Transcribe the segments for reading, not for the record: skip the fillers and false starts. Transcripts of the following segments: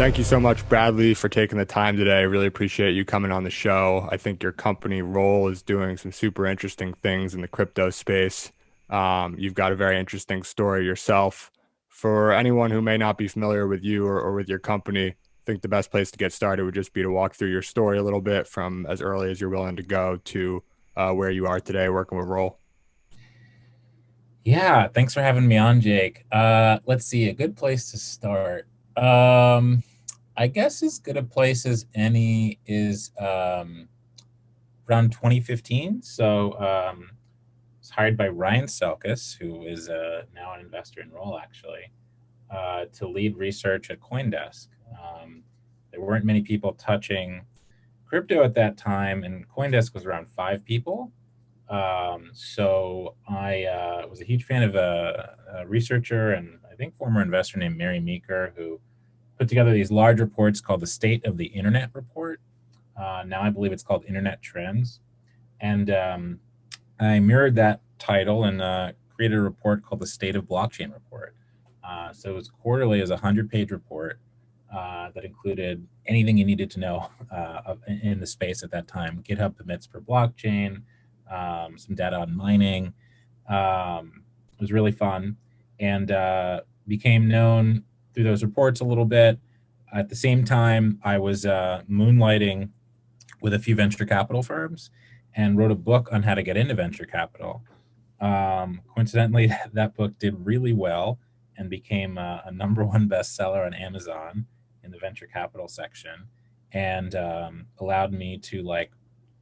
thank you so much, Bradley, for taking the time today. I really appreciate you coming on the show. I think your company Roll is doing some super interesting things in the crypto space. You've got a very interesting story yourself. For anyone who may not be familiar with you or with your company, I think the best place to get started would just be to walk through your story a little bit from as early as you're willing to go to where you are today working with Roll. Yeah, thanks for having me on, Jake. Let's see, a good place to start. Um, I guess as good a place as any is around 2015. I was hired by Ryan Selkis, who is now an investor in Roll, actually, to lead research at CoinDesk. There weren't many people touching crypto at that time, and CoinDesk was around five people. So I was a huge fan of a researcher and I think former investor named Mary Meeker, who put together these large reports called the State of the Internet Report. Now I believe it's called Internet Trends. And I mirrored that title and created a report called the State of Blockchain Report. So it was quarterly as a 100-page report that included anything you needed to know in the space at that time. GitHub permits per blockchain, some data on mining. It was really fun and became known through those reports a little bit. At the same time, I was moonlighting with a few venture capital firms and wrote a book on how to get into venture capital. Coincidentally, that book did really well and became a number one bestseller on Amazon in the venture capital section, and allowed me to like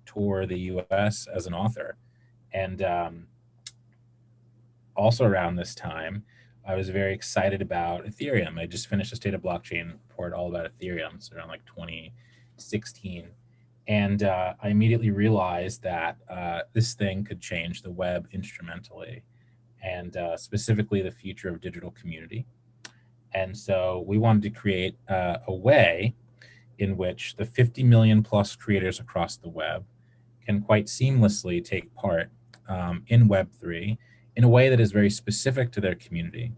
tour the U.S. as an author. And Also around this time, I was very excited about Ethereum. I just finished a State of Blockchain report all about Ethereum, so around like 2016. And I immediately realized that this thing could change the web instrumentally, and specifically the future of digital community. And so we wanted to create a way in which the 50 million plus creators across the web can quite seamlessly take part in Web3 in a way that is very specific to their community.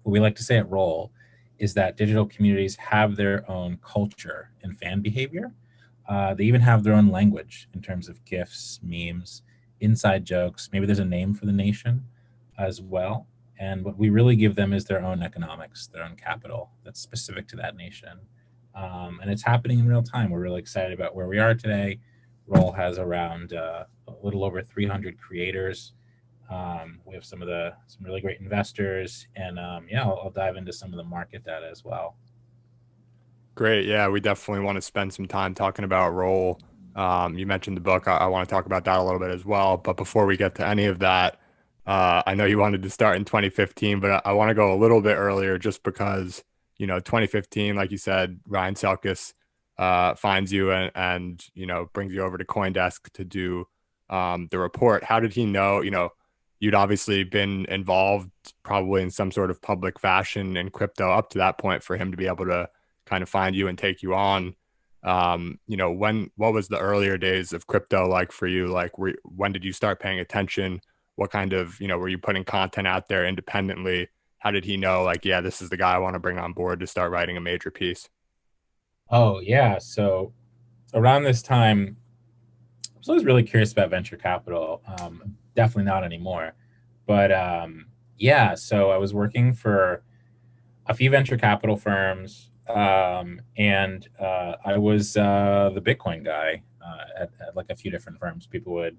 What we like to say at Roll is that digital communities have their own culture and fan behavior. They even have their own language in terms of GIFs, memes, inside jokes. Maybe there's a name for the nation as well. And what we really give them is their own economics, their own capital that's specific to that nation. And it's happening in real time. We're really excited about where we are today. Roll has around a little over 300 creators. We have some really great investors, and yeah, I'll dive into some of the market data as well. Great. Yeah, we definitely want to spend some time talking about Roll. You mentioned the book. I want to talk about that a little bit as well. But before we get to any of that, I know you wanted to start in 2015, but I want to go a little bit earlier just because, 2015, like you said, Ryan Selkis finds you and brings you over to CoinDesk to do the report. How did he know? You'd obviously been involved probably in some sort of public fashion in crypto up to that point for him to be able to kind of find you and take you on. What was the earlier days of crypto like for you? Like, when did you start paying attention? What kind of, were you putting content out there independently? How did he know, like, yeah, this is the guy I want to bring on board to start writing a major piece? Oh yeah, so around this time, I was always really curious about venture capital. Definitely not anymore, but yeah. So I was working for a few venture capital firms, and I was the Bitcoin guy at like a few different firms. People would,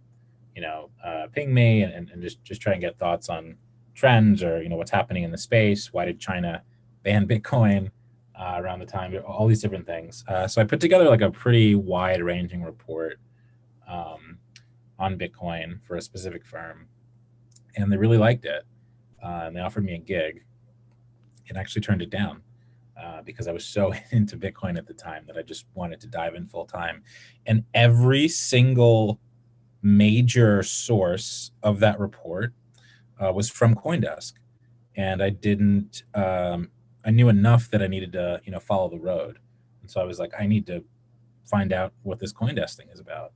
ping me and just try and get thoughts on trends or what's happening in the space. Why did China ban Bitcoin around the time? All these different things. So I put together like a pretty wide ranging report um, on Bitcoin for a specific firm, and they really liked it. And they offered me a gig, and actually turned it down because I was so into Bitcoin at the time that I just wanted to dive in full time. And every single major source of that report was from CoinDesk, and I didn't. I knew enough that I needed to, follow the road, and so I was like, I need to find out what this CoinDesk thing is about.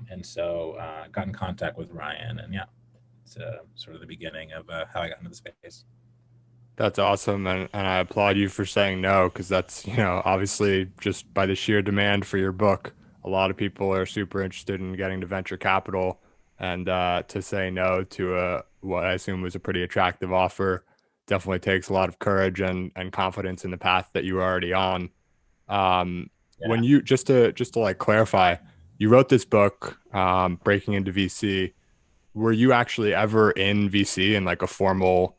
And so got in contact with Ryan, and yeah, it's sort of the beginning of how I got into the space. That's awesome, and I applaud you for saying no, because that's, obviously just by the sheer demand for your book, a lot of people are super interested in getting to venture capital, and to say no to a what I assume was a pretty attractive offer definitely takes a lot of courage and confidence in the path that you were already on. When Yeah. you just to like clarify, you wrote this book, Breaking into VC. Were you actually ever in VC in like a formal,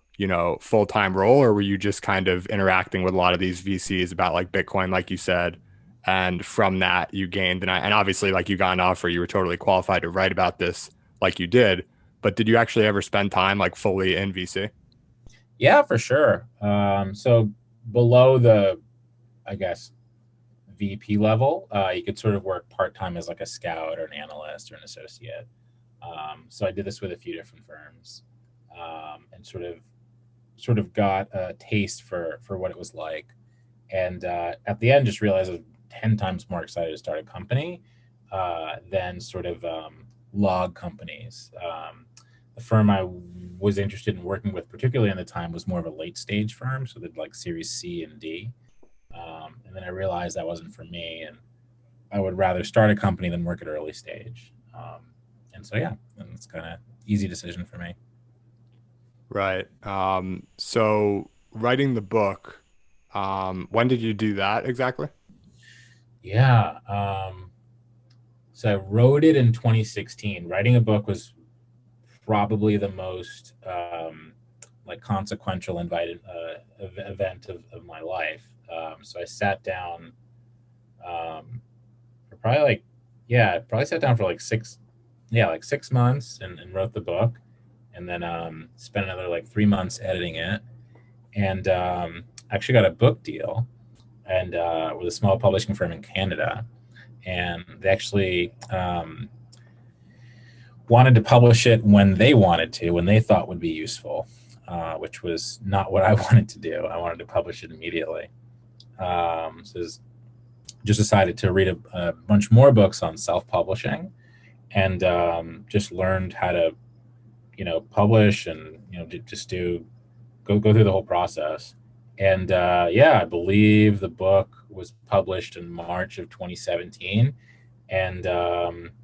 full-time role, or were you just kind of interacting with a lot of these VCs about like Bitcoin, like you said, and from that you gained, and obviously like you got an offer, you were totally qualified to write about this like you did, but did you actually ever spend time like fully in VC? Yeah, for sure. So below the, I guess, VP level, you could sort of work part time as like a scout or an analyst or an associate. So I did this with a few different firms, and sort of got a taste for what it was like. And at the end, just realized I was 10 times more excited to start a company than sort of log companies. The firm I was interested in working with, particularly in the time, was more of a late stage firm, so they'd like Series C and D. And then I realized that wasn't for me, and I would rather start a company than work at early stage. And so yeah, and it's kind of easy decision for me. Right. So writing the book, when did you do that exactly? Yeah. So I wrote it in 2016. Writing a book was probably the most like consequential invited event of my life. So I sat down for probably like, yeah, probably sat down for like like 6 months and wrote the book, and then spent another like 3 months editing it, and actually got a book deal and with a small publishing firm in Canada, and they actually wanted to publish it when they wanted to, when they thought would be useful, which was not what I wanted to do. I wanted to publish it immediately. So just decided to read a bunch more books on self-publishing, and just learned how to, publish, and just go through the whole process. And yeah, I believe the book was published in March of 2017, and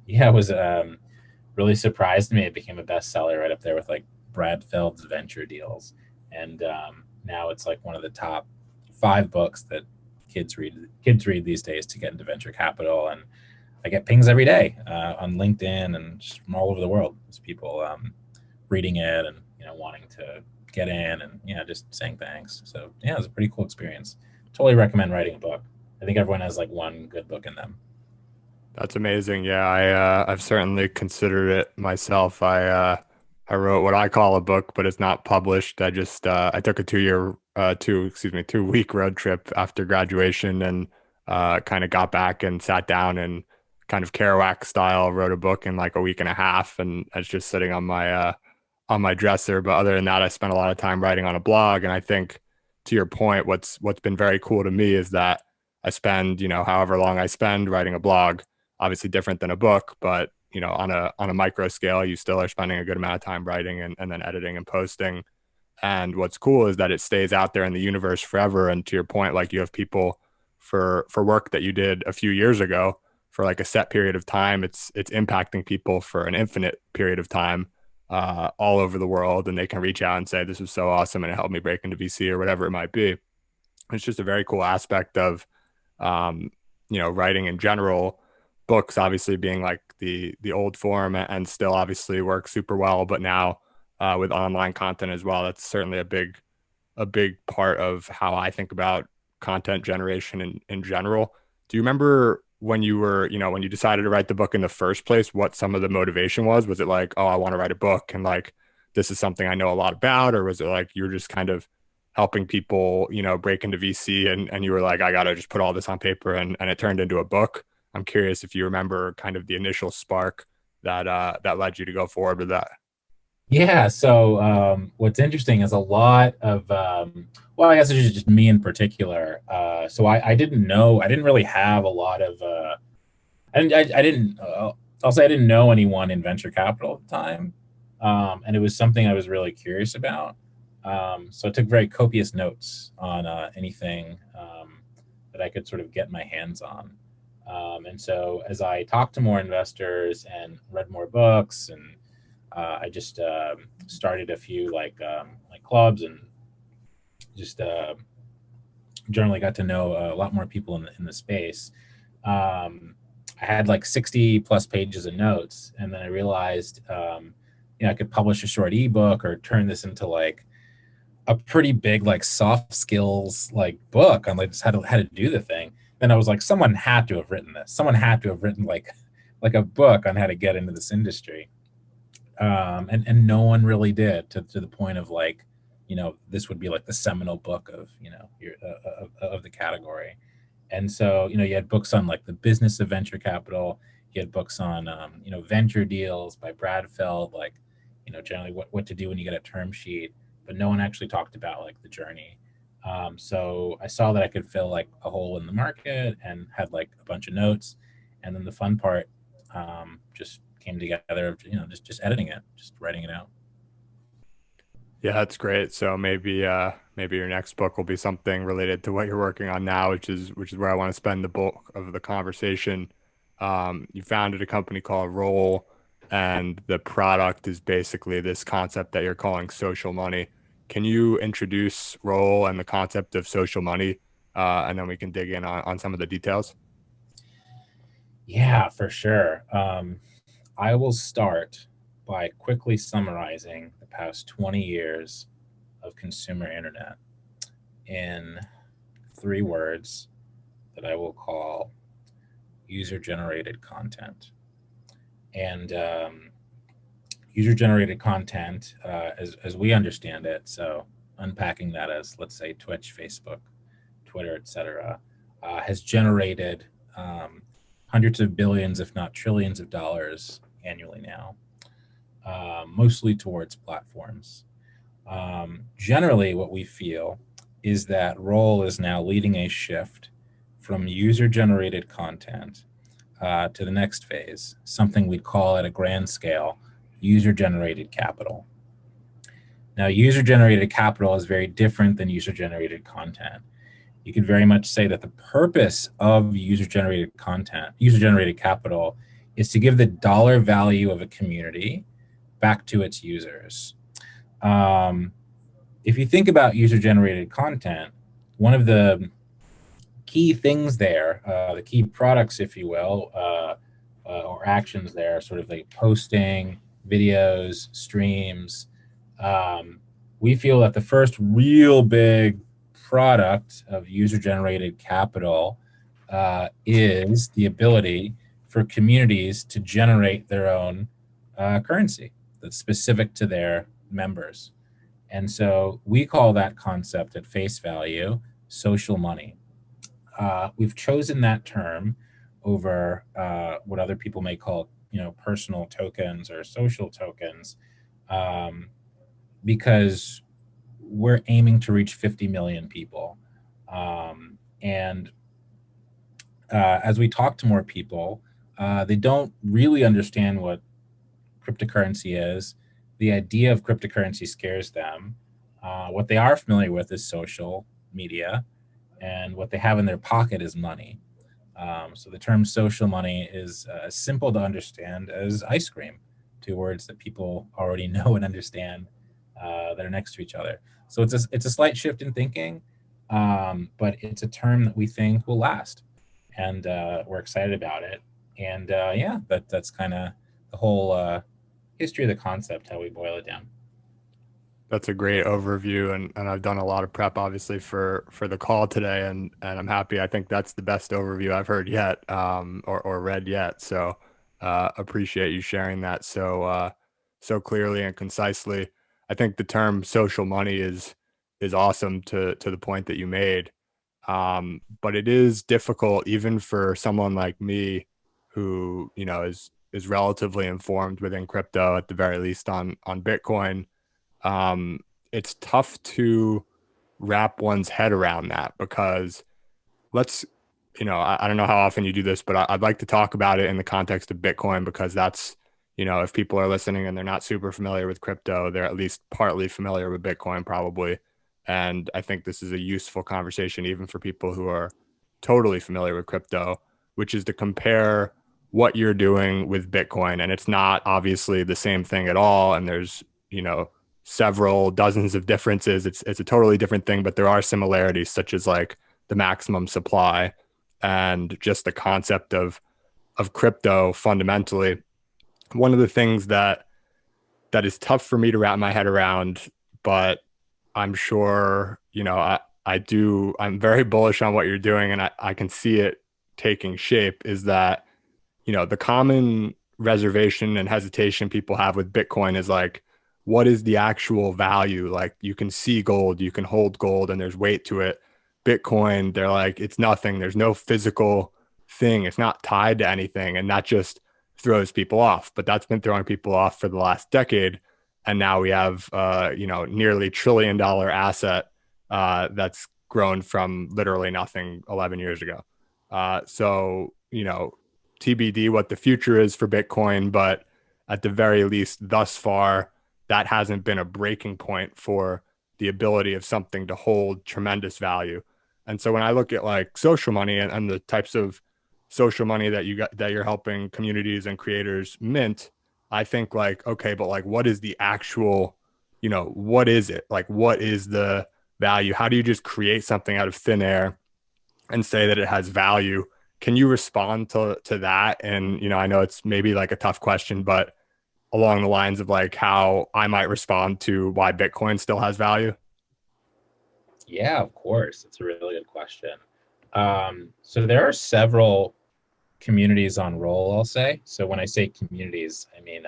yeah, it was really surprised me. It became a bestseller right up there with like Brad Feld's Venture Deals, and now it's like one of the top 5 books that kids read these days to get into venture capital. And I get pings every day on LinkedIn and just from all over the world. There's people reading it and wanting to get in, and just saying thanks. So yeah, it was a pretty cool experience. Totally recommend writing a book. I think everyone has like one good book in them. That's amazing. Yeah, I've certainly considered it myself. I wrote what I call a book, but it's not published. I took a 2 year 2 week road trip after graduation, and kind of got back and sat down and kind of Kerouac style wrote a book in like a week and a half, and it's just sitting on my dresser. But other than that, I spent a lot of time writing on a blog. And I think to your point, what's been very cool to me is that I spend, however long I spend writing a blog, obviously different than a book, but on a micro scale, you still are spending a good amount of time writing and then editing and posting. And what's cool is that it stays out there in the universe forever. And to your point, like you have people for work that you did a few years ago for like a set period of time, it's impacting people for an infinite period of time, all over the world, and they can reach out and say, "This is so awesome," and it helped me break into VC or whatever it might be. It's just a very cool aspect of, um, writing in general. Books obviously being like the old form and still obviously work super well, but now with online content as well, that's certainly a big part of how I think about content generation in general. Do you remember when you were, when you decided to write the book in the first place, what some of the motivation was? Was it like, oh, I want to write a book and like this is something I know a lot about? Or was it like you're just kind of helping people, break into VC and you were like, I gotta just put all this on paper and it turned into a book? I'm curious if you remember kind of the initial spark that led you to go forward with that. Yeah. So what's interesting is a lot of, well, I guess it's just me in particular. So I didn't know, I didn't really have a lot of, I didn't, I'll say I didn't know anyone in venture capital at the time. And it was something I was really curious about. So I took very copious notes on anything that I could sort of get my hands on. And so as I talked to more investors and read more books, and I just started a few like clubs, and just generally got to know a lot more people in the space. I had like 60 plus pages of notes, and then I realized, I could publish a short ebook or turn this into like a pretty big like soft skills like book on like just how to do the thing. Then I was like, someone had to have written this. Someone had to have written like a book on how to get into this industry. And no one really did, to the point of like, this would be like the seminal book of of the category. And so you had books on like the business of venture capital. You had books on venture deals by Brad Feld, like generally what to do when you get a term sheet, but no one actually talked about like the journey. So I saw that I could fill like a hole in the market and had like a bunch of notes, and then the fun part just came together of just editing it, just writing it out. Yeah, that's great. So maybe your next book will be something related to what you're working on now, which is where I want to spend the bulk of the conversation. You founded a company called Roll, and the product is basically this concept that you're calling social money. Can you introduce Roll and the concept of social money, and then we can dig in on some of the details? Yeah, for sure. I will start by quickly summarizing the past 20 years of consumer internet in three words that I will call user generated content. And user generated content, as we understand it, so unpacking that as, let's say, Twitch, Facebook, Twitter, etc., has generated hundreds of billions, if not trillions of dollars annually now, mostly towards platforms. Generally, what we feel is that Roll is now leading a shift from user generated content to the next phase, something we'd call at a grand scale user generated capital. Now, user generated capital is very different than user generated content. You could very much say that the purpose of user generated content, user generated capital, is to give the dollar value of a community back to its users. If you think about user generated content, one of the key things there, the key products, if you will, or actions there, sort of like posting, videos, streams. We feel that the first real big product of user generated capital is the ability for communities to generate their own currency that's specific to their members. And so we call that concept at face value social money. We've chosen that term over what other people may call, personal tokens or social tokens, because we're aiming to reach 50 million people. And as we talk to more people, they don't really understand what cryptocurrency is. The idea of cryptocurrency scares them. What they are familiar with is social media, and what they have in their pocket is money. So the term social money is simple to understand as ice cream, two words that people already know and understand that are next to each other. So it's a slight shift in thinking, but it's a term that we think will last, and we're excited about it. And yeah, that's kind of the whole history of the concept, how we boil it down. That's a great overview, and I've done a lot of prep obviously for the call today, and I'm happy. I think that's the best overview I've heard yet, or read yet. So appreciate you sharing that so clearly and concisely. I think the term social money is awesome to the point that you made. But it is difficult even for someone like me who, is relatively informed within crypto, at the very least on Bitcoin. um, it's tough to wrap one's head around that because let's, I don't know how often you do this, but I'd like to talk about it in the context of Bitcoin because that's, if people are listening and they're not super familiar with crypto, they're at least partly familiar with Bitcoin, probably. And I think this is a useful conversation, even for people who are totally familiar with crypto, which is to compare what you're doing with Bitcoin. And it's not obviously the same thing at all. And there's, several dozens of differences. It's a totally different thing, but there are similarities, such as like the maximum supply and just the concept of crypto fundamentally. One of the things that is tough for me to wrap my head around, but I'm sure, I'm very bullish on what you're doing and I can see it taking shape is that, the common reservation and hesitation people have with Bitcoin is like, what is the actual value? Like you can see gold, you can hold gold, and there's weight to it. Bitcoin, they're like, it's nothing. There's no physical thing. It's not tied to anything. And that just throws people off. But that's been throwing people off for the last decade. And now we have, nearly $1 trillion asset that's grown from literally nothing 11 years ago. So, TBD what the future is for Bitcoin, but at the very least, thus far, that hasn't been a breaking point for the ability of something to hold tremendous value. And so when I look at like social money and the types of social money that you're helping communities and creators mint, I think like, okay, but like what is the actual, what is it? Like what is the value? How do you just create something out of thin air and say that it has value? Can you respond to that? And I know it's maybe like a tough question, but along the lines of like how I might respond to why Bitcoin still has value. Yeah, of course. It's a really good question. So there are several communities on roll, I'll say. So when I say communities, I mean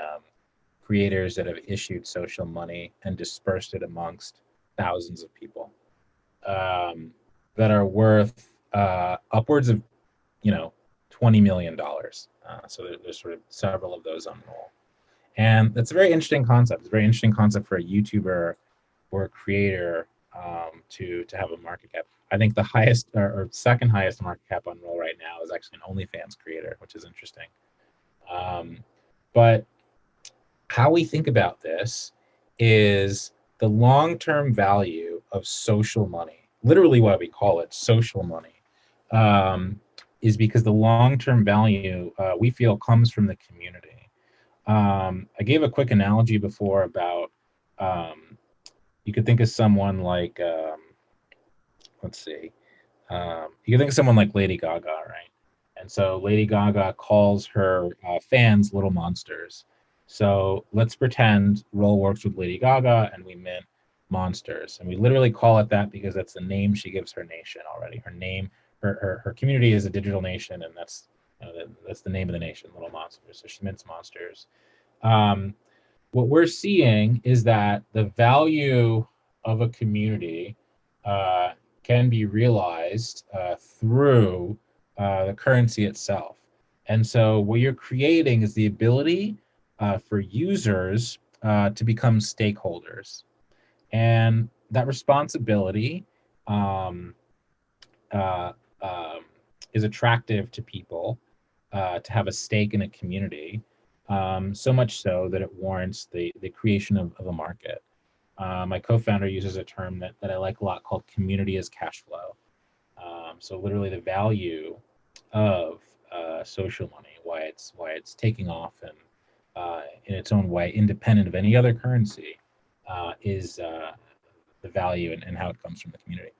creators that have issued social money and dispersed it amongst thousands of people um, that are worth upwards of, $20 million. So there's sort of several of those on roll. And that's a very interesting concept. It's a very interesting concept for a YouTuber or a creator to have a market cap. I think the highest or second highest market cap on roll right now is actually an OnlyFans creator, which is interesting. Um, but how we think about this is the long-term value of social money, literally why we call it social money, um, is because the long-term value we feel comes from the community. I gave a quick analogy before about you could think of someone like let's see, you could think of someone like Lady Gaga, right? And so Lady Gaga calls her fans little monsters. So let's pretend Roll works with Lady Gaga and we mint monsters. And we literally call it that because that's the name she gives her nation already. Her name, her community is a digital nation, and that's the name of the nation, Little Monsters. So she mints monsters. Um, what we're seeing is that the value of a community uh, can be realized through the currency itself. And so what you're creating is the ability for users to become stakeholders. And that responsibility um, uh, um, is attractive to people to have a stake in a community, so much so that it warrants the creation of a market. My co-founder uses a term that I like a lot called community as cash flow. So literally the value of social money, why it's taking off and in its own way, independent of any other currency, is the value and how it comes from the community.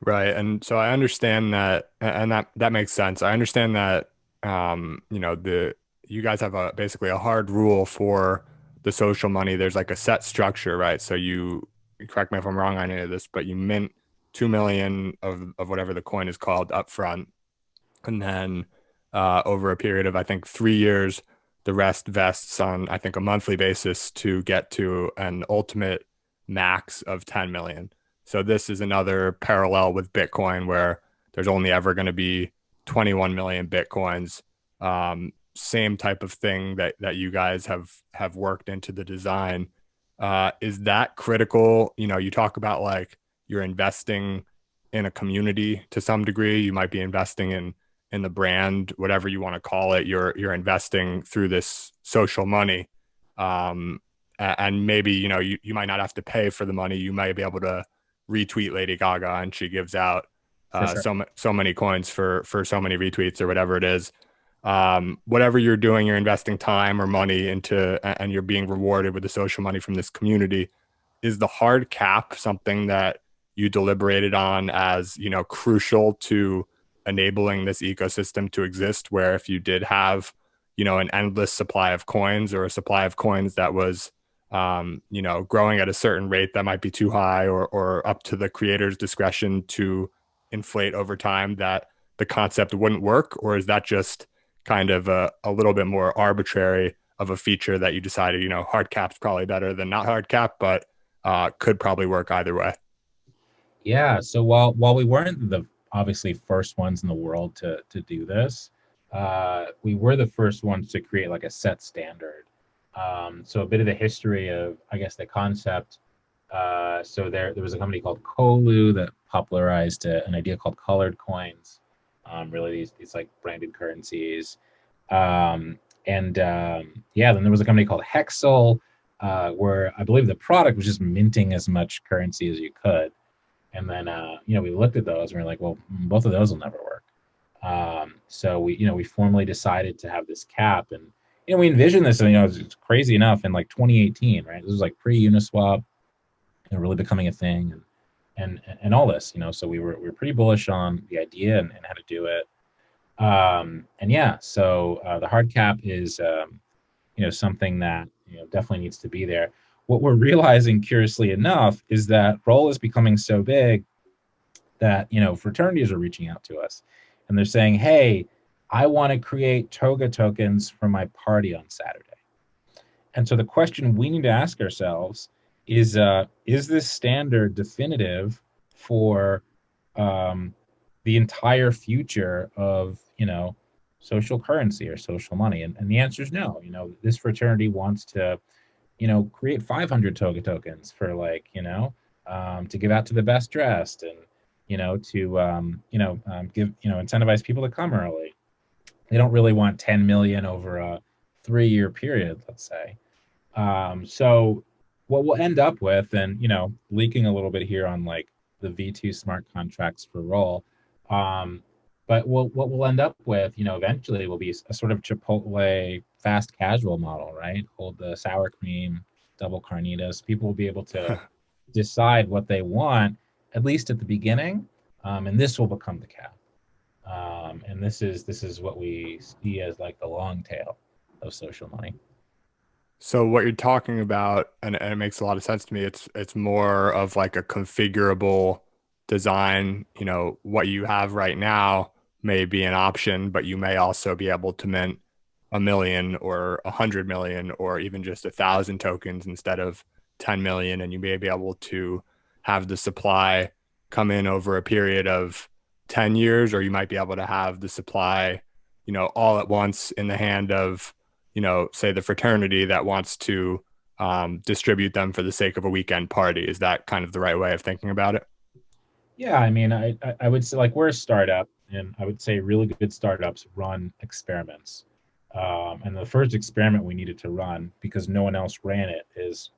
Right. And so I understand that, and that makes sense. I understand that, the you guys have a basically a hard rule for the social money. There's like a set structure, right? So correct me if I'm wrong on any of this, but you mint 2 million of whatever the coin is called upfront, and then over a period of I think 3 years, the rest vests on I think a monthly basis to get to an ultimate max of 10 million. So this is another parallel with Bitcoin where there's only ever going to be 21 million Bitcoins. Same type of thing that you guys have worked into the design. Is that critical? You talk about like you're investing in a community to some degree. You might be investing in in the brand, whatever you want to call it. You're investing through this social money. Um, and maybe, you might not have to pay for the money. You might be able to retweet Lady Gaga and she gives out For sure. so many coins for so many retweets or whatever it is. Whatever you're doing, you're investing time or money into, and you're being rewarded with the social money from this community. Is the hard cap something that you deliberated on as, crucial to enabling this ecosystem to exist, where if you did have, an endless supply of coins, or a supply of coins that was, growing at a certain rate that might be too high, or up to the creator's discretion to inflate over time, that the concept wouldn't work? Or is that just kind of a little bit more arbitrary of a feature that you decided, hard cap's probably better than not hard cap, but could probably work either way? Yeah. So while we weren't the obviously first ones in the world to do this, we were the first ones to create like a set standard. So a bit of the history of, I guess, the concept. So there was a company called Kolu that popularized an idea called colored coins. Really, these like branded currencies. Yeah, then there was a company called Hexel, where I believe the product was just minting as much currency as you could. And then, we looked at those and we are like, well, both of those will never work. So we formally decided to have this cap, and we envisioned this. And it's crazy enough in like 2018, right? This was like pre-Uniswap, really becoming a thing, and all this. So we were pretty bullish on the idea and how to do it. And yeah, so the hard cap is something that definitely needs to be there. What we're realizing, curiously enough, is that roll is becoming so big that fraternities are reaching out to us, and they're saying, "Hey, I want to create toga tokens for my party on Saturday." And so the question we need to ask ourselves is this standard definitive for the entire future of social currency or social money? And the answer is no. This fraternity wants to create 500 toga tokens for to give out to the best dressed, and to give incentivize people to come early. They don't really want 10 million over a 3-year period, let's say. So what we'll end up with, and leaking a little bit here on like the V2 smart contracts for roll, but what we'll end up with, eventually will be a sort of Chipotle fast casual model, right? Hold the sour cream, double carnitas. People will be able to decide what they want, at least at the beginning, and this will become the cap. And this is what we see as like the long tail of social money. So what you're talking about, and it makes a lot of sense to me, it's more of like a configurable design. What you have right now may be an option, but you may also be able to mint 1 million or 100 million, or even just 1,000 tokens instead of 10 million, and you may be able to have the supply come in over a period of 10 years, or you might be able to have the supply, all at once in the hand of, say the fraternity that wants to distribute them for the sake of a weekend party. Is that kind of the right way of thinking about it? Yeah, I mean, I would say like we're a startup, and I would say really good startups run experiments. And the first experiment we needed to run, because no one else ran it, is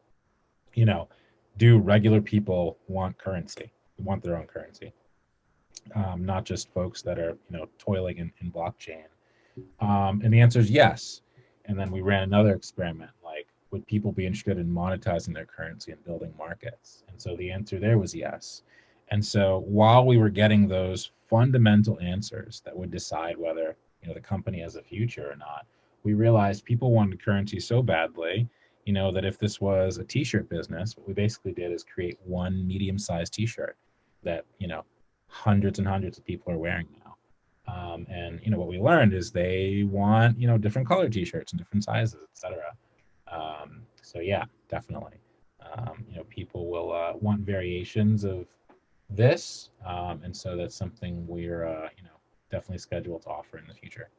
you know, do regular people want currency? Want their own currency, not just folks that are toiling in blockchain. And the answer is yes. And then we ran another experiment, like would people be interested in monetizing their currency and building markets? And so the answer there was yes. And so while we were getting those fundamental answers that would decide whether the company has a future or not, we realized people wanted currency so badly, that if this was a t-shirt business, what we basically did is create one medium-sized t-shirt that hundreds and hundreds of people are wearing now. And what we learned is they want different color t-shirts and different sizes, etc. So yeah, definitely. People will want variations of this, and so that's something we're definitely scheduled to offer in the future.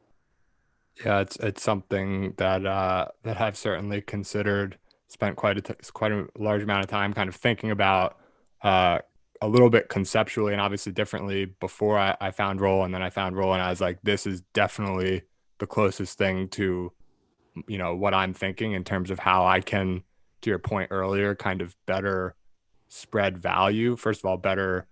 Yeah, it's something that I've certainly considered. Spent quite a large amount of time kind of thinking about. Uh, a little bit conceptually and obviously differently before I found Roll, and then I found Roll, and I was like, this is definitely the closest thing to, what I'm thinking in terms of how I can, to your point earlier, kind of better spread value. First of all, better,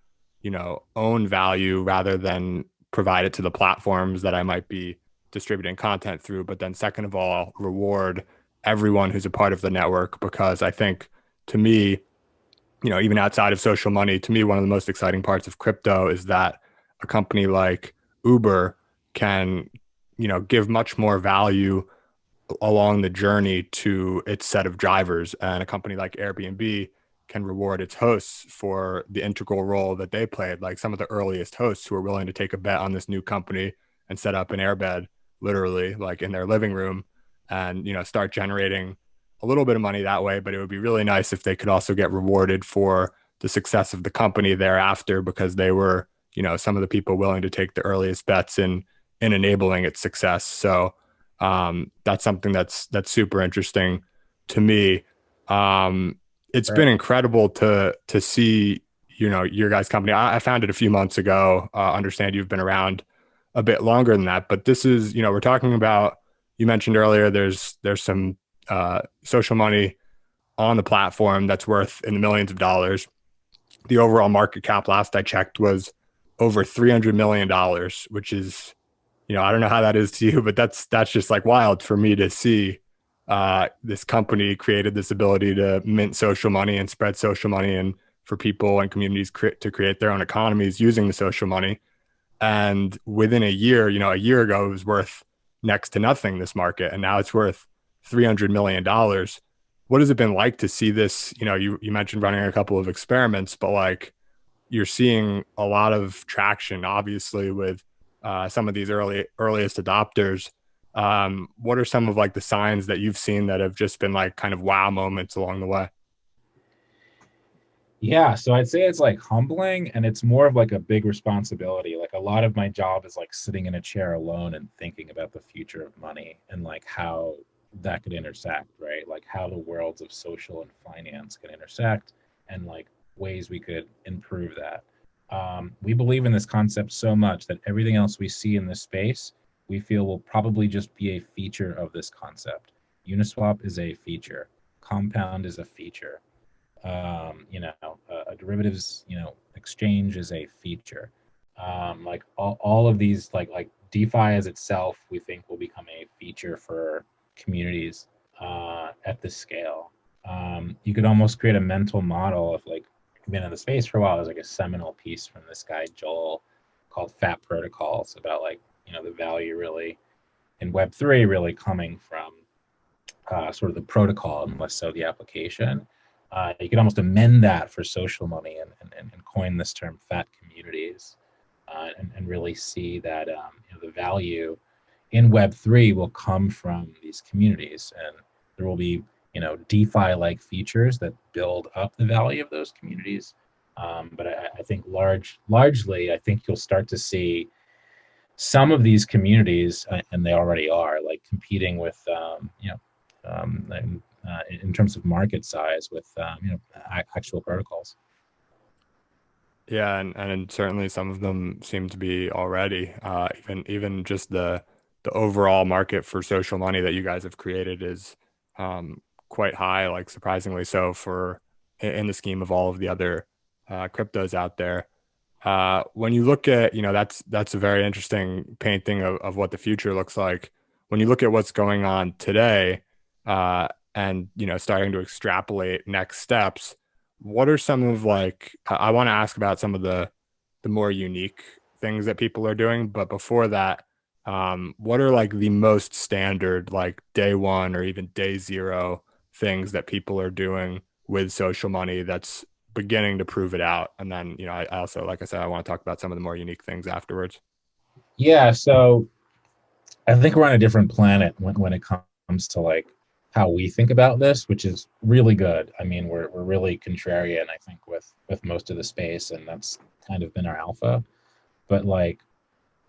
own value rather than provide it to the platforms that I might be distributing content through. But then second of all, reward everyone who's a part of the network, because I think, to me, even outside of social money, to me, one of the most exciting parts of crypto is that a company like Uber can, give much more value along the journey to its set of drivers. And a company like Airbnb can reward its hosts for the integral role that they played. Like some of the earliest hosts who were willing to take a bet on this new company and set up an airbed literally like in their living room and, start generating a little bit of money that way. But it would be really nice if they could also get rewarded for the success of the company thereafter, because they were, some of the people willing to take the earliest bets in enabling its success. So that's something that's super interesting to me. It's been Sure. incredible to see, your guys' company. I found it a few months ago. Understand you've been around a bit longer than that, but this is, we're talking about. You mentioned earlier there's some social money on the platform that's worth in the millions of dollars. The overall market cap last I checked was over $300 million, which is, I don't know how that is to you, but that's just like wild for me to see. This company created this ability to mint social money and spread social money, and for people and communities to create their own economies using the social money. And within a year, a year ago, it was worth next to nothing, this market, and now it's worth $300 million. What has it been like to see this? You mentioned running a couple of experiments, but like you're seeing a lot of traction, obviously, with some of these earliest adopters. What are some of like the signs that you've seen that have just been like kind of wow moments along the way? Yeah, so I'd say it's like humbling and it's more of like a big responsibility. Like a lot of my job is like sitting in a chair alone and thinking about the future of money and like how that could intersect, right? Like how the worlds of social and finance can intersect and like ways we could improve that. We believe in this concept so much that everything else we see in this space, we feel will probably just be a feature of this concept. Uniswap is a feature, Compound is a feature, a derivatives, exchange is a feature. Like all of these, like DeFi as itself, we think will become a feature for communities at this scale. You could almost create a mental model of like been in the space for a while. There's like a seminal piece from this guy Joel called Fat Protocols about like the value really in Web3 really coming from sort of the protocol and less so the application. You could almost amend that for social money and coin this term fat communities and really see that the value in Web3 will come from these communities, and there will be DeFi-like features that build up the value of those communities. But I think largely, I think you'll start to see some of these communities, and they already are, like competing with in terms of market size with actual protocols. Yeah, and certainly some of them seem to be already. Even just the overall market for social money that you guys have created is quite high, like surprisingly so for in the scheme of all of the other cryptos out there. When you look at, that's a very interesting painting of what the future looks like. When you look at what's going on today, and starting to extrapolate next steps, what are some of like I want to ask about some of the more unique things that people are doing, but before that, what are like the most standard like day one or even day zero things that people are doing with social money that's beginning to prove it out? And then, I also, like I said, I want to talk about some of the more unique things afterwards. Yeah, so I think we're on a different planet when it comes to like how we think about this, which is really good. I mean, we're really contrarian, I think, with most of the space, and that's kind of been our alpha. But like,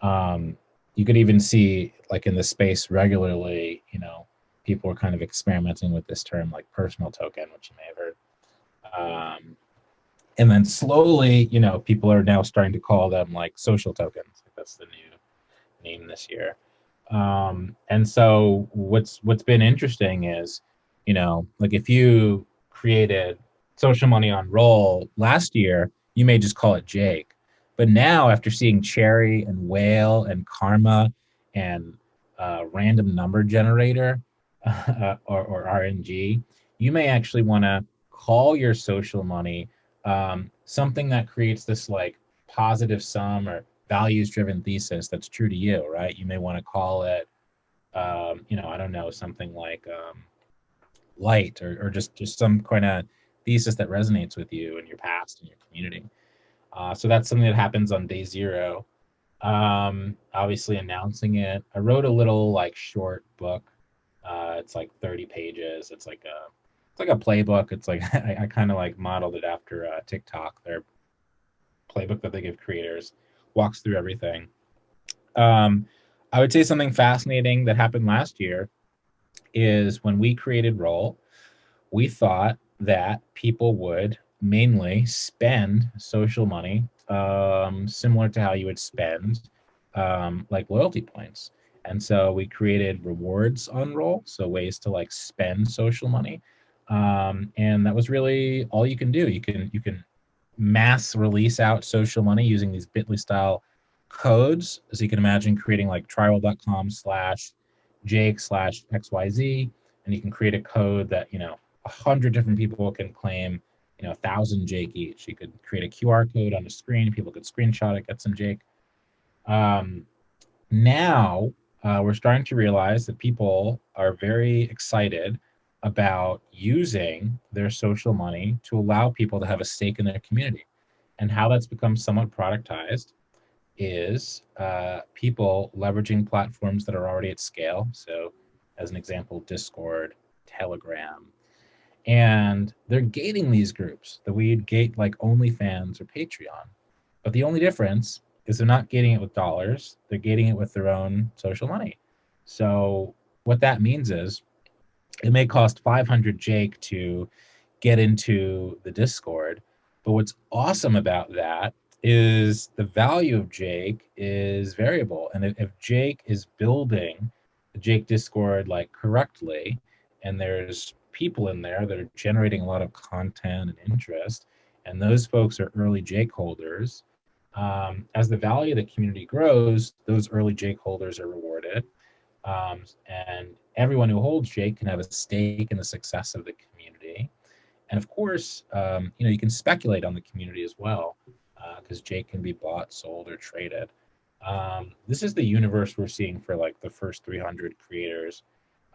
you could even see like in the space regularly, people are kind of experimenting with this term like personal token, which you may have heard. And then slowly, people are now starting to call them like social tokens. That's the new name this year. And so what's been interesting is, like if you created social money on Roll last year, you may just call it Jake. But now, after seeing Cherry and Whale and Karma and random number generator or RNG, you may actually want to call your social money something that creates this like positive sum or values driven thesis that's true to you, right? You may want to call it, I don't know, something like light or just some kind of thesis that resonates with you and your past and your community. So that's something that happens on day zero. Obviously announcing it. I wrote a little like short book. It's like 30 pages. It's like a playbook. It's like I kind of like modeled it after TikTok. Their playbook that they give creators walks through everything. Um, I would say something fascinating that happened last year is when we created Roll, we thought that people would mainly spend social money similar to how you would spend like loyalty points. And so we created rewards on Roll, so ways to like spend social money. And that was really all you can do. You can mass release out social money using these Bitly style codes. As you can imagine, creating like trial.com/Jake/XYZ, and you can create a code that, 100 different people can claim, 1,000 Jake each. You could create a QR code on the screen. People could screenshot it, get some Jake. Um, Now we're starting to realize that people are very excited about using their social money to allow people to have a stake in their community. And how that's become somewhat productized is people leveraging platforms that are already at scale. So, as an example, Discord, Telegram, and they're gating these groups that we'd gate like OnlyFans or Patreon. But the only difference is they're not gating it with dollars, they're gating it with their own social money. So, what that means is it may cost 500 Jake to get into the Discord. But what's awesome about that is the value of Jake is variable. And if Jake is building the Jake Discord like correctly, and there's people in there that are generating a lot of content and interest, and those folks are early Jake holders, as the value of the community grows, those early Jake holders are rewarded. And everyone who holds Jake can have a stake in the success of the community. And of course, you can speculate on the community as well, because Jake can be bought, sold, or traded. This is the universe we're seeing for like the first 300 creators.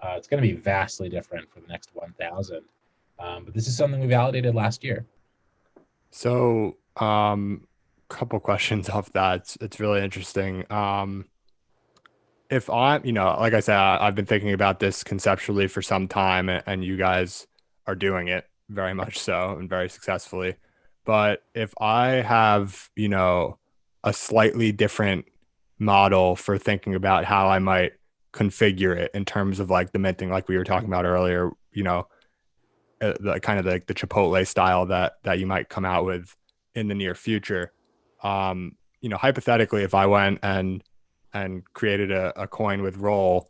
It's going to be vastly different for the next 1,000. But this is something we validated last year. So, couple questions off that. It's really interesting. If I'm, like I said, I've been thinking about this conceptually for some time, and you guys are doing it very much so and very successfully. But if I have, a slightly different model for thinking about how I might configure it in terms of like the minting, like we were talking about earlier, the kind of the Chipotle style that you might come out with in the near future. Hypothetically, if I went and created a coin with Roll,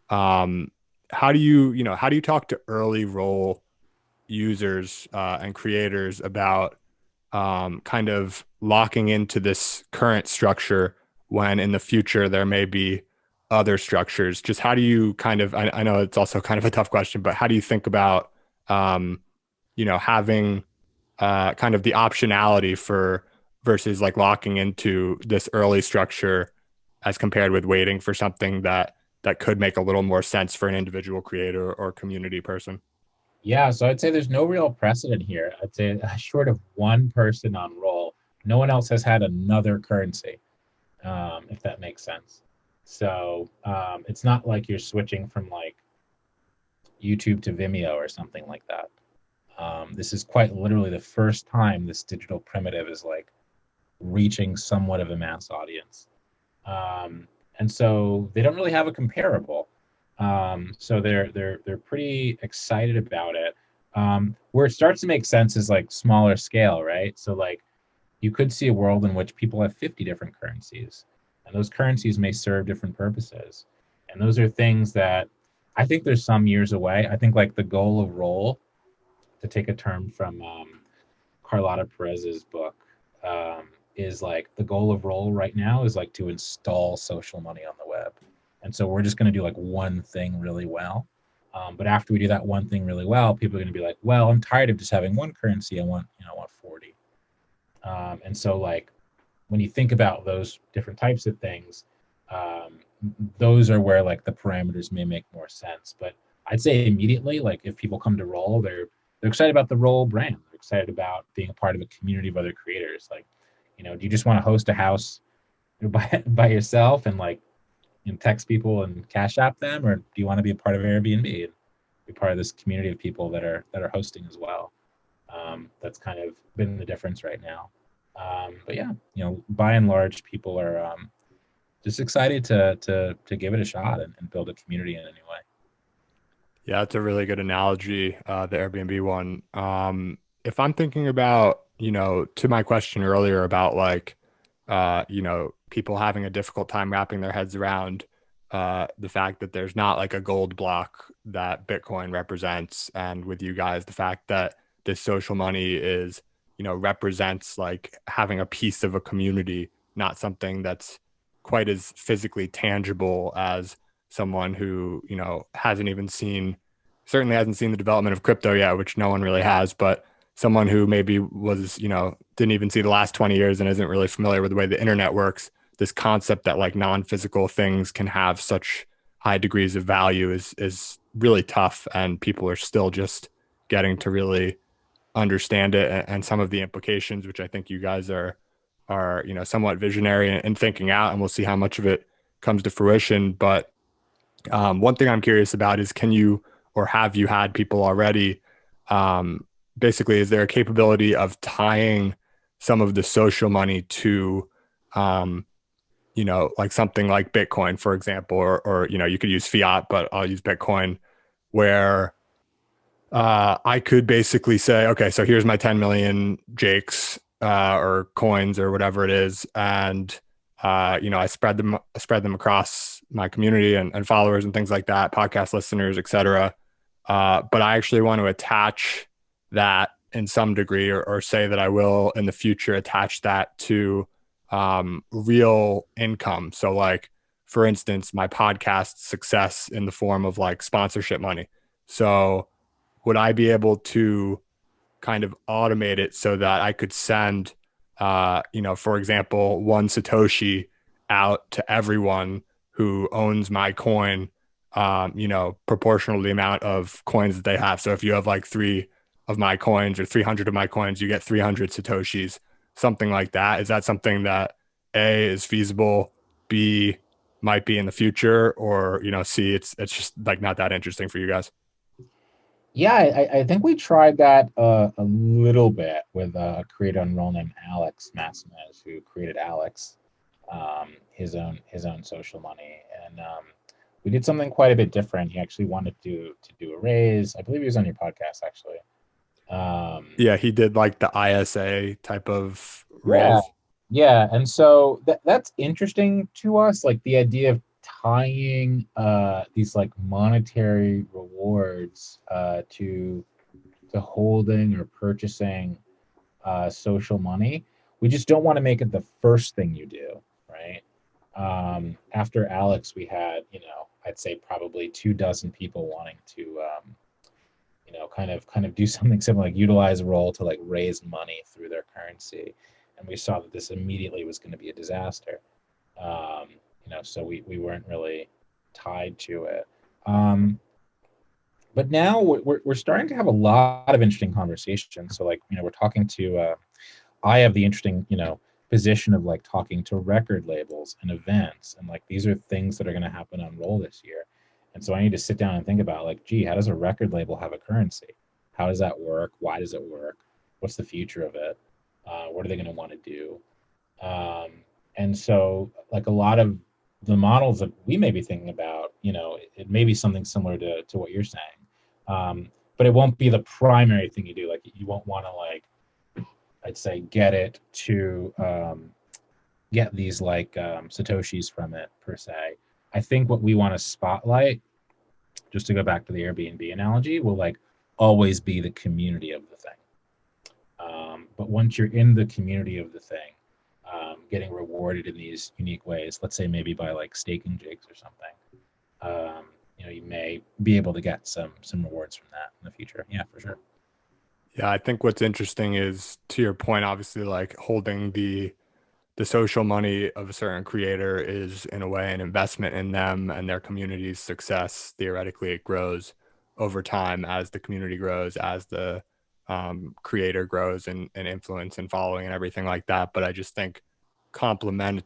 um, how do you talk to early Roll users and creators about kind of locking into this current structure when in the future there may be other structures? Just how do you kind of, I know it's also kind of a tough question, but how do you think about, um, having kind of the optionality for versus like locking into this early structure as compared with waiting for something that could make a little more sense for an individual creator or community person? Yeah, so I'd say there's no real precedent here. I'd say short of one person on Roll, no one else has had another currency, if that makes sense. So it's not like you're switching from like YouTube to Vimeo or something like that. This is quite literally the first time this digital primitive is like reaching somewhat of a mass audience. And so they don't really have a comparable. So they're pretty excited about it. Where it starts to make sense is like smaller scale, right? So like you could see a world in which people have 50 different currencies, and those currencies may serve different purposes. And those are things that I think there's some years away. I think like the goal of roll, to take a term from Carlotta Perez's book, is like the goal of roll right now is like to install social money on the web. And so we're just going to do like one thing really well. But after we do that one thing really well, people are going to be like, well, I'm tired of just having one currency. I want 40. And so like when you think about those different types of things, um, those are where like the parameters may make more sense. But I'd say immediately, like if people come to roll, they're excited about the roll brand. They're excited about being a part of a community of other creators. Like, do you just want to host a house by yourself and like text people and cash app them, or do you want to be a part of Airbnb and be part of this community of people that are hosting as well? That's kind of been the difference right now. But yeah, by and large, people are just excited to give it a shot and build a community in any way. Yeah, it's a really good analogy, the Airbnb one. If I'm thinking about, to my question earlier about like, people having a difficult time wrapping their heads around the fact that there's not like a gold block that Bitcoin represents, and with you guys, the fact that this social money is, represents like having a piece of a community, not something that's quite as physically tangible as someone who, certainly hasn't seen the development of crypto yet, which no one really has, but someone who maybe was, didn't even see the last 20 years and isn't really familiar with the way the internet works, this concept that like non-physical things can have such high degrees of value is really tough, and people are still just getting to really understand it and some of the implications, which I think you guys are somewhat visionary and thinking out, and we'll see how much of it comes to fruition. But one thing I'm curious about is, can you, or have you had people already, um, basically, is there a capability of tying some of the social money to, um, like something like Bitcoin, for example, or you could use fiat, but I'll use Bitcoin, where I could basically say, okay, so here's my 10 million Jakes or coins or whatever it is, and I spread them across my community and followers and things like that, podcast listeners, etc. But I actually want to attach that in some degree, or say that I will in the future attach that to real income. So, like, for instance, my podcast success in the form of like sponsorship money. So, would I be able to kind of automate it so that I could send, for example, one Satoshi out to everyone who owns my coin, proportional to the amount of coins that they have. So if you have like three of my coins or 300 of my coins, you get 300 Satoshis, something like that. Is that something that A, is feasible, B, might be in the future, or, C, it's just like not that interesting for you guys? Yeah, I think we tried that a little bit with a creator on roll named Alex Massimes, who created Alex, his own social money, and we did something quite a bit different. He actually wanted to do a raise. I believe he was on your podcast actually. Yeah, he did like the ISA type of Yeah, raise. yeah, and so that's interesting to us, like the idea of tying these like monetary rewards to holding or purchasing social money. We just don't want to make it the first thing you do, right? After Alex, we had, I'd say probably 24 people wanting to, kind of do something similar, like utilize a role to like raise money through their currency, and we saw that this immediately was going to be a disaster. Um, so we weren't really tied to it. But now we're starting to have a lot of interesting conversations. So like, we're talking to I have the interesting, position of like talking to record labels and events, and like these are things that are going to happen on roll this year. And so I need to sit down and think about like, gee, how does a record label have a currency? How does that work? Why does it work? What's the future of it? What are they going to want to do? Um, and so like a lot of the models that we may be thinking about, it may be something similar to what you're saying. but it won't be the primary thing you do. Like you won't want to like, I'd say, get it to get these like satoshis from it per se. I think what we want to spotlight, just to go back to the Airbnb analogy, will like always be the community of the thing. But once you're in the community of the thing, getting rewarded in these unique ways, let's say maybe by like staking jigs or something, you may be able to get some rewards from that in the future. Yeah, for sure. Yeah, I think what's interesting is to your point, obviously, like holding the social money of a certain creator is in a way an investment in them and their community's success. Theoretically, it grows over time as the community grows, as the creator grows and influence and following and everything like that. But I just think complement,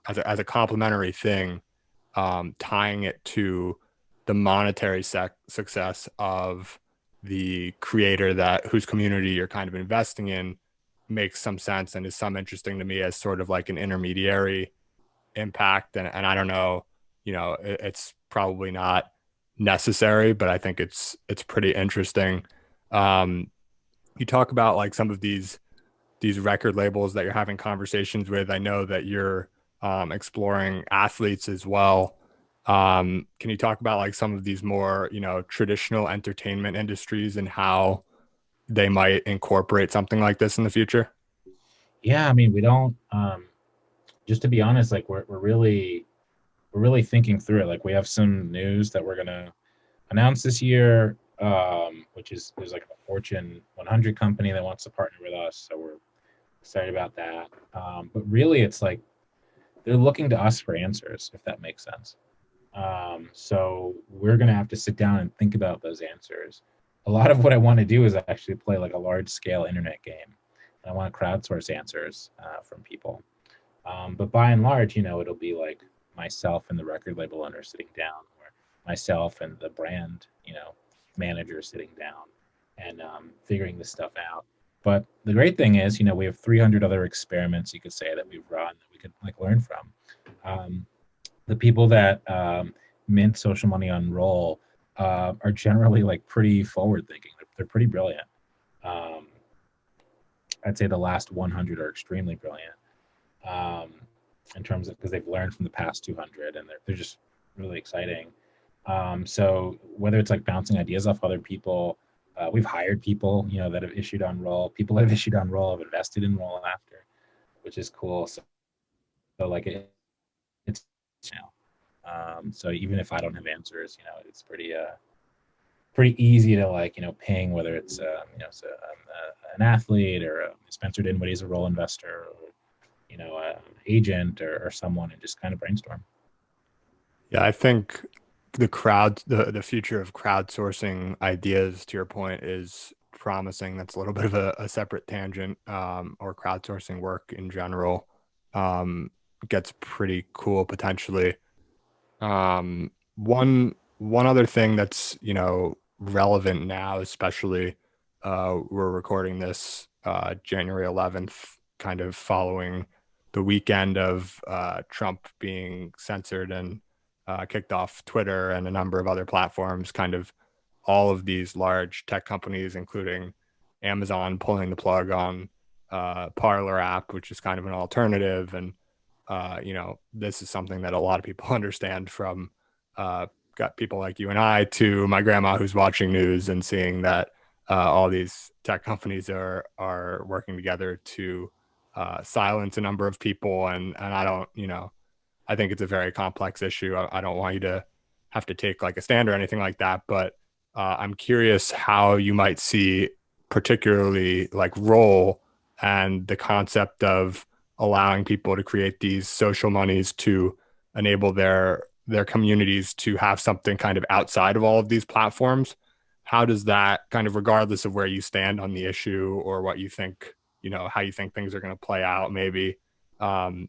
as a complementary thing, tying it to the monetary success of the creator that whose community you're kind of investing in makes some sense and is some interesting to me as sort of like an intermediary impact. And I don't know, it's probably not necessary, but I think it's pretty interesting. Um, you talk about like some of these record labels that you're having conversations with. I know that you're exploring athletes as well. Can you talk about like some of these more, traditional entertainment industries and how they might incorporate something like this in the future? Yeah, I mean, we don't. Just to be honest, like we're really thinking through it. Like we have some news that we're gonna announce this year, which is there's like a Fortune 100 company that wants to partner with us, so we're excited about that. But really, it's like they're looking to us for answers, if that makes sense. So we're gonna have to sit down and think about those answers. A lot of what I want to do is actually play like a large scale internet game, and I want to crowdsource answers from people. But by and large, it'll be like myself and the record label owner sitting down, or myself and the brand, manager sitting down and figuring this stuff out. But the great thing is, we have 300 other experiments you could say that we've run that we could like learn from. Um, the people that mint social money on Roll are generally like pretty forward thinking. They're pretty brilliant. Um, I'd say the last 100 are extremely brilliant. Um, in terms of because they've learned from the past 200 and they're just really exciting. So whether it's like bouncing ideas off other people, we've hired people that have issued on Roll. People that have issued on Roll have invested in Roll after, which is cool. So like it's so even if I don't have answers, it's pretty easy to like ping whether it's so, an athlete or Spencer Dinwiddie's a Roll investor or agent or someone and just kind of brainstorm. Yeah, I think the future of crowdsourcing ideas, to your point, is promising. That's a little bit of a separate tangent, or crowdsourcing work in general, gets pretty cool potentially. One other thing that's, relevant now, especially, we're recording this January 11th, kind of following the weekend of Trump being censored and kicked off Twitter and a number of other platforms. Kind of all of these large tech companies, including Amazon, pulling the plug on Parler app, which is kind of an alternative. And this is something that a lot of people understand from got people like you and I to my grandma who's watching news and seeing that all these tech companies are working together to silence a number of people. And I don't, I think it's a very complex issue. I don't want you to have to take like a stand or anything like that, but I'm curious how you might see particularly like role and the concept of allowing people to create these social monies to enable their communities to have something kind of outside of all of these platforms. How does that kind of, regardless of where you stand on the issue or what you think, how you think things are going to play out, maybe, um,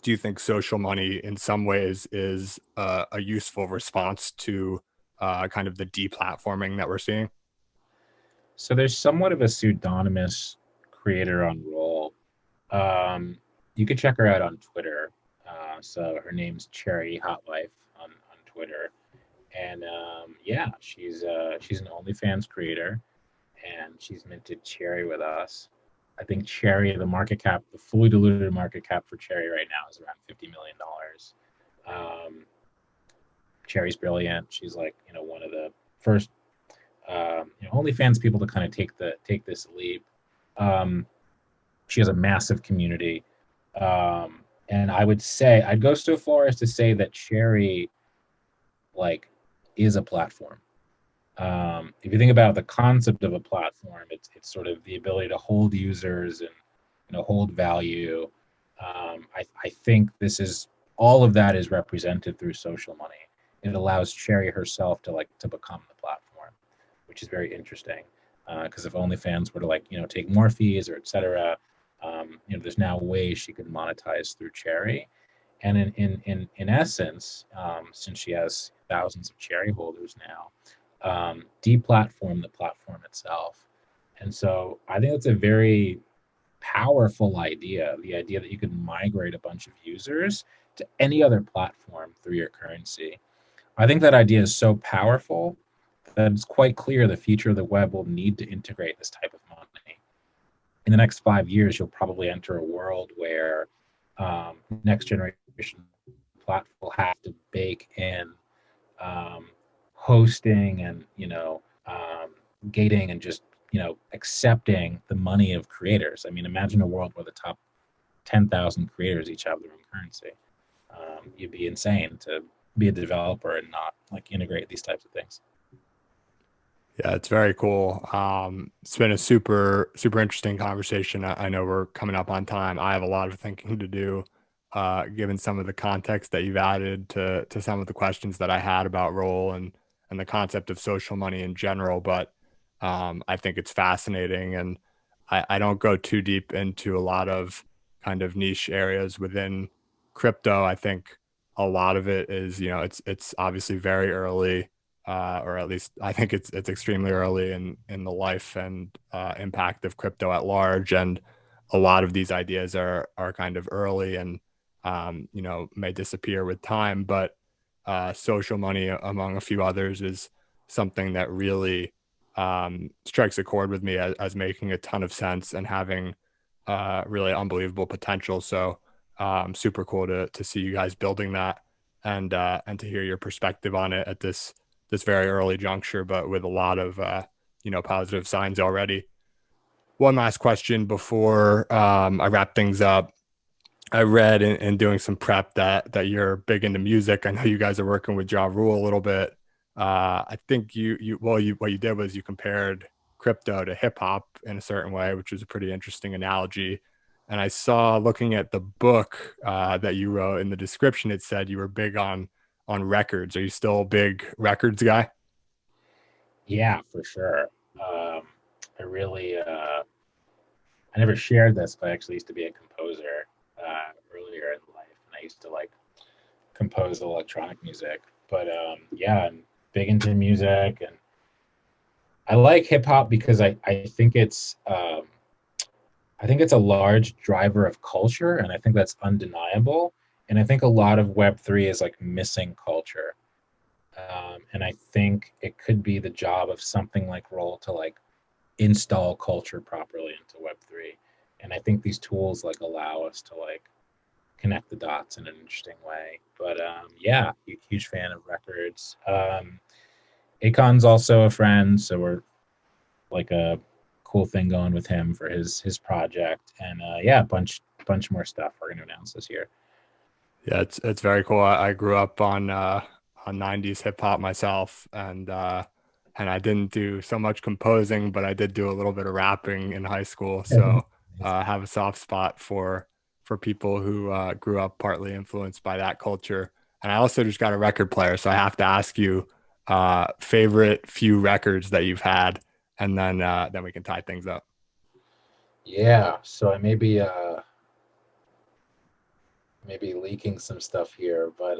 do you think social money in some ways is a useful response to kind of the deplatforming that we're seeing? So there's somewhat of a pseudonymous creator on Roll. You could check her out on Twitter. So her name's Cherry Hot Life on Twitter. And yeah, she's an OnlyFans creator, and she's minted Cherry with us. I think Cherry, the market cap, the fully diluted market cap for Cherry right now is around $50 million. Um, Cherry's brilliant. She's like, one of the first OnlyFans people to kind of take this leap. Um, she has a massive community, and I'd go so far as to say that Cherry like is a platform. If you think about the concept of a platform, it's sort of the ability to hold users and hold value. I think this is all of that is represented through social money. It allows Cherry herself to become the platform, which is very interesting. Because if OnlyFans were to take more fees or etc., there's now ways she can monetize through Cherry. And in essence, since she has thousands of Cherry holders now, deplatform the platform itself. And so I think it's a very powerful idea, the idea that you can migrate a bunch of users to any other platform through your currency. I think that idea is so powerful that it's quite clear the future of the web will need to integrate this type of money. In the next 5 years, you'll probably enter a world where next generation platform will have to bake in um, hosting and gating and just accepting the money of creators. I mean, imagine a world where the top 10,000 creators each have their own currency. You'd be insane to be a developer and not integrate these types of things. Yeah, it's very cool. It's been a super, super interesting conversation. I know we're coming up on time. I have a lot of thinking to do, given some of the context that you've added to some of the questions that I had about role and the concept of social money in general. But I think it's fascinating, and I don't go too deep into a lot of kind of niche areas within crypto. I think a lot of it is, it's obviously very early, or at least I think it's extremely early in the life and impact of crypto at large. And a lot of these ideas are kind of early and may disappear with time. But social money, among a few others, is something that really strikes a chord with me as making a ton of sense and having really unbelievable potential. So super cool to see you guys building that and to hear your perspective on it at this very early juncture, but with a lot of positive signs already. One last question before I wrap things up. I read in doing some prep that you're big into music. I know you guys are working with Ja Rule a little bit. I think you what you did was you compared crypto to hip hop in a certain way, which was a pretty interesting analogy. And I saw, looking at the book that you wrote, in the description, it said you were big on records. Are you still a big records guy? Yeah, for sure. Um, I really, I never shared this, but I actually used to be a composer earlier in life, and I used to compose electronic music. But yeah, I'm big into music, and I like hip hop because I think it's a large driver of culture, and I think that's undeniable. And I think a lot of Web3 is missing culture. And I think it could be the job of something like Roll to install culture properly into Web3. And I think these tools allow us to connect the dots in an interesting way. But yeah, huge fan of records. Akon's also a friend, so we're a cool thing going with him for his project. And yeah, bunch more stuff we're going to announce this year. Yeah, it's very cool. I grew up on 90s hip hop myself, and I didn't do so much composing, but I did do a little bit of rapping in high school. So I have a soft spot for people who grew up partly influenced by that culture. And I also just got a record player, so I have to ask you favorite few records that you've had, and then we can tie things up. Yeah, so I maybe leaking some stuff here, but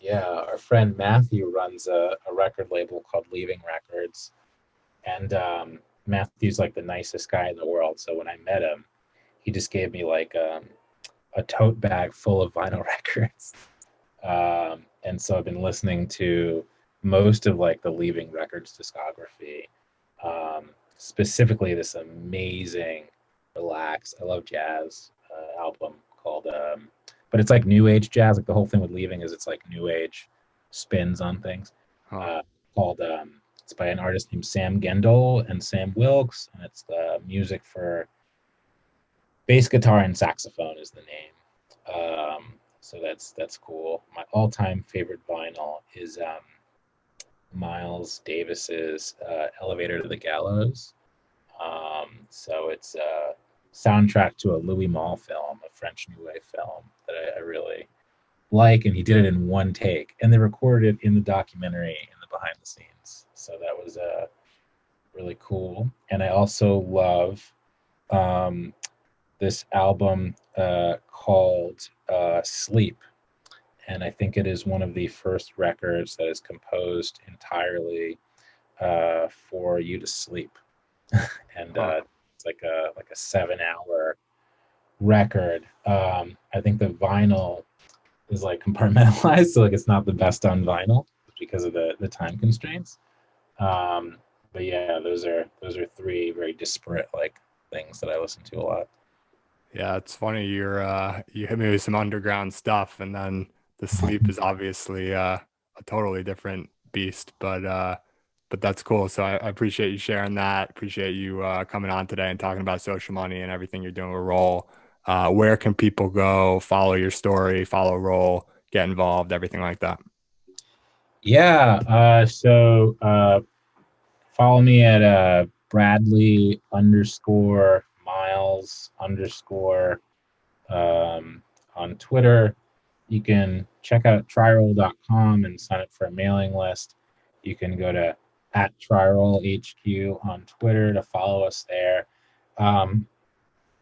yeah, our friend Matthew runs a record label called Leaving Records, and Matthew's the nicest guy in the world. So when I met him, he just gave me a tote bag full of vinyl records, and so I've been listening to most of like the Leaving Records discography. Specifically, this amazing, relax. I love jazz album called, but it's like new age jazz. Like the whole thing with Leaving is it's like new age spins on things. Huh. Uh, called it's by an artist named Sam Gendel and Sam Wilkes, and it's the music for bass guitar and saxophone is the name. So that's cool. My all-time favorite vinyl is Miles Davis's Elevator to the Gallows. So it's a soundtrack to a Louis Malle film, a French New Wave film that I really like, and he did it in one take, and they recorded it in the documentary in the behind the scenes. So that was really cool. And I also love um, this album called Sleep. And I think it is one of the first records that is composed entirely for you to sleep. And Huh. it's like a 7 hour record. I think the vinyl is like compartmentalized, so like it's not the best on vinyl because of the time constraints. Um, but yeah, those are three very disparate like things that I listen to a lot. Yeah, it's funny you hit me with some underground stuff, and then the sleep is obviously a totally different beast, but that's cool. So I appreciate you sharing that. Appreciate you coming on today and talking about social money and everything you're doing with Roll. Where can people go, follow your story, follow Roll, get involved, everything like that? Yeah, follow me at Bradley underscore Miles underscore on Twitter. You can check out tryroll.com and sign up for a mailing list. You can go to at tryrollhq on Twitter to follow us there. Um,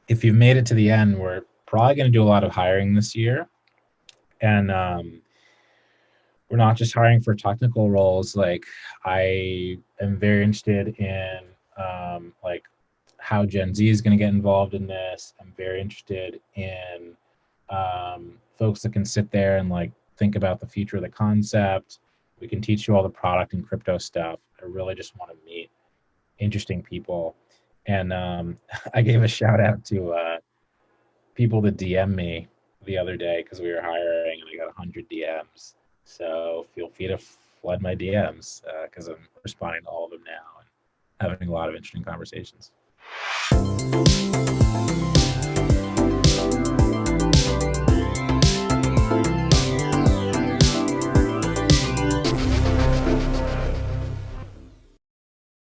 if you've made it to the end, we're probably going to do a lot of hiring this year. And we're not just hiring for technical roles. Like I am very interested in like how Gen Z is going to get involved in this. I'm very interested in folks that can sit there and like think about the future of the concept. We can teach you all the product and crypto stuff. I really just want to meet interesting people. And I gave a shout out to people that DM me the other day because we were hiring and I got 100 DMs. So feel free to flood my DMs because I'm responding to all of them now and having a lot of interesting conversations.